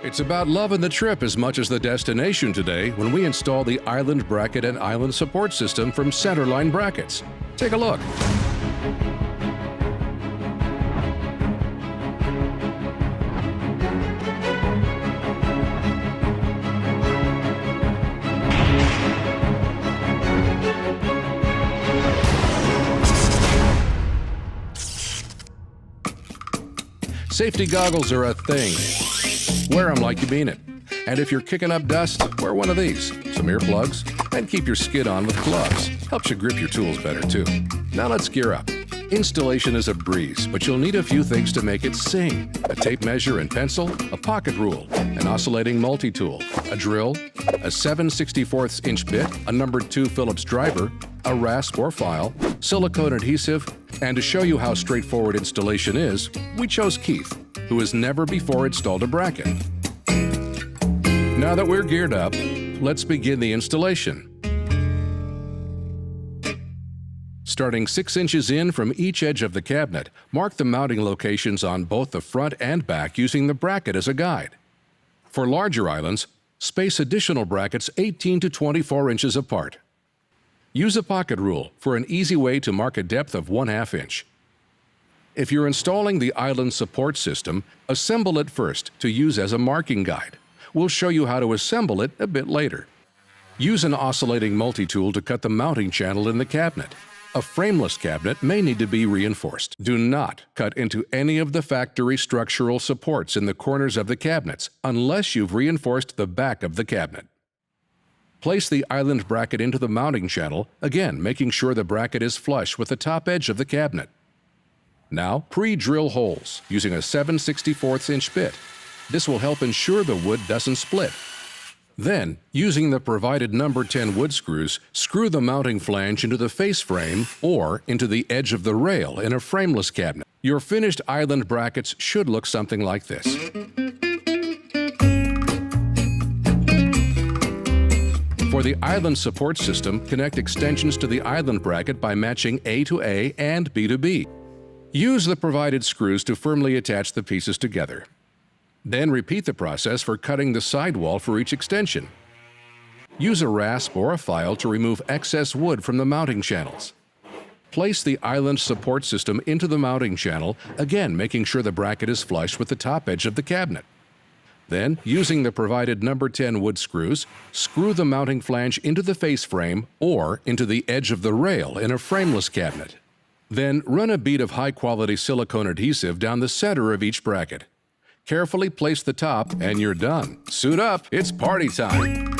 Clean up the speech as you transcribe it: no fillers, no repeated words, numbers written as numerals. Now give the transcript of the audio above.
It's about loving the trip as much as the destination today when we install the Island Bracket and Island Support System from Centerline Brackets. Take a look. Safety goggles are a thing. Wear them like you mean it. And if you're kicking up dust, wear one of these, some earplugs, and keep your skid on with gloves. Helps you grip your tools better too. Now let's gear up. Installation is a breeze, but you'll need a few things to make it sing. A tape measure and pencil, a pocket rule, an oscillating multi-tool, a drill, a 7/64 inch bit, a numbered 2 Phillips driver, a rasp or file, silicone adhesive, and to show you how straightforward installation is, we chose Keith, who has never before installed a bracket. Now that we're geared up, let's begin the installation. Starting 6 inches in from each edge of the cabinet, mark the mounting locations on both the front and back using the bracket as a guide. For larger islands, space additional brackets 18 to 24 inches apart. Use a pocket rule for an easy way to mark a depth of 1/2 inch. If you're installing the Island Support System, assemble it first to use as a marking guide. We'll show you how to assemble it a bit later. Use an oscillating multi-tool to cut the mounting channel in the cabinet. A frameless cabinet may need to be reinforced. Do not cut into any of the factory structural supports in the corners of the cabinets unless you've reinforced the back of the cabinet. Place the Island bracket into the mounting channel, again making sure the bracket is flush with the top edge of the cabinet. Now, pre-drill holes using a 7/64 inch bit. This will help ensure the wood doesn't split. Then, using the provided number 10 wood screws, screw the mounting flange into the face frame or into the edge of the rail in a frameless cabinet. Your finished Island brackets should look something like this. For the Island Support System, connect extensions to the Island bracket by matching A to A and B to B. Use the provided screws to firmly attach the pieces together. Then repeat the process for cutting the sidewall for each extension. Use a rasp or a file to remove excess wood from the mounting channels. Place the Island Support System into the mounting channel, again making sure the bracket is flush with the top edge of the cabinet. Then, using the provided number 10 wood screws, screw the mounting flange into the face frame or into the edge of the rail in a frameless cabinet. Then, run a bead of high-quality silicone adhesive down the center of each bracket. Carefully place the top and you're done. Suit up, it's party time!